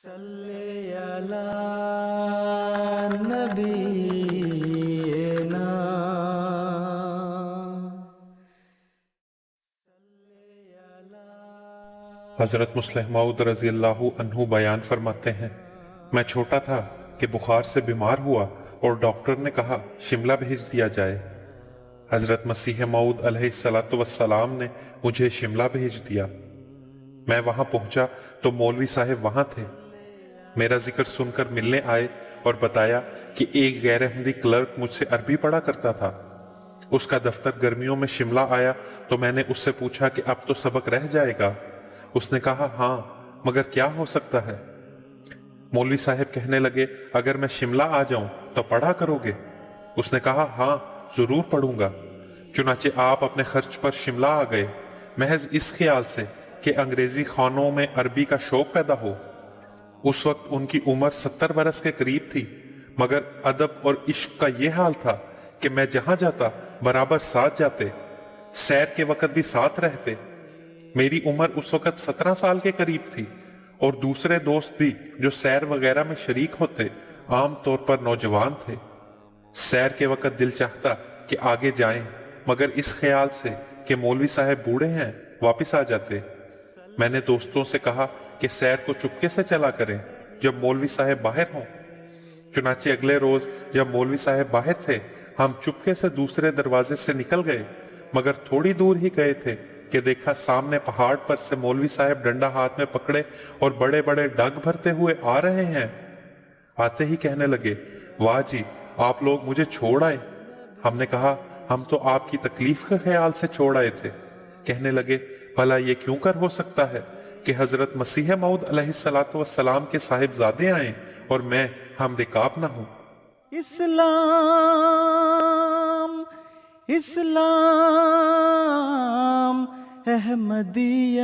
صلی علی نبینا حضرت مسلح موعود رضی اللہ عنہ بیان فرماتے ہیں، میں چھوٹا تھا کہ بخار سے بیمار ہوا اور ڈاکٹر نے کہا شملہ بھیج دیا جائے۔ حضرت مسیح موعود علیہ السلام نے مجھے شملہ بھیج دیا۔ میں وہاں پہنچا تو مولوی صاحب وہاں تھے۔ میرا ذکر سن کر ملنے آئے اور بتایا کہ ایک غیر احمدی کلرک مجھ سے عربی پڑھا کرتا تھا، اس کا دفتر گرمیوں میں شملہ آیا تو میں نے اس سے پوچھا کہ اب تو سبق رہ جائے گا۔ اس نے کہا ہاں، مگر کیا ہو سکتا ہے؟ مولوی صاحب کہنے لگے اگر میں شملہ آ جاؤں تو پڑھا کرو گے؟ اس نے کہا ہاں ضرور پڑھوں گا۔ چنانچہ آپ اپنے خرچ پر شملہ آ گئے، محض اس خیال سے کہ انگریزی خانوں میں عربی کا شوق پیدا ہو۔ اس وقت ان کی عمر 70 برس کے قریب تھی، مگر ادب اور عشق کا یہ حال تھا کہ میں جہاں جاتا برابر ساتھ جاتے، سیر کے وقت بھی ساتھ رہتے۔ میری عمر اس وقت 17 سال کے قریب تھی، اور دوسرے دوست بھی جو سیر وغیرہ میں شریک ہوتے عام طور پر نوجوان تھے۔ سیر کے وقت دل چاہتا کہ آگے جائیں، مگر اس خیال سے کہ مولوی صاحب بوڑھے ہیں واپس آ جاتے۔ میں نے دوستوں سے کہا کہ سیر کو چپکے سے چلا کریں جب مولوی صاحب باہر ہوں۔ چنانچہ اگلے روز جب مولوی صاحب باہر تھے، ہم چپکے سے دوسرے دروازے سے نکل گئے، مگر تھوڑی دور ہی گئے تھے کہ دیکھا سامنے پہاڑ پر سے مولوی صاحب ڈنڈا ہاتھ میں پکڑے اور بڑے بڑے ڈگ بھرتے ہوئے آ رہے ہیں۔ آتے ہی کہنے لگے واہ جی، آپ لوگ مجھے چھوڑ آئے۔ ہم نے کہا ہم تو آپ کی تکلیف کے خیال سے چھوڑ آئے تھے۔ کہنے لگے بھلا یہ کیوں کر ہو سکتا ہے کہ حضرت مسیح موعود علیہ السلام کے صاحبزادے آئیں اور میں ہم رکاب نہ ہوں۔ اسلام اسلام احمدیت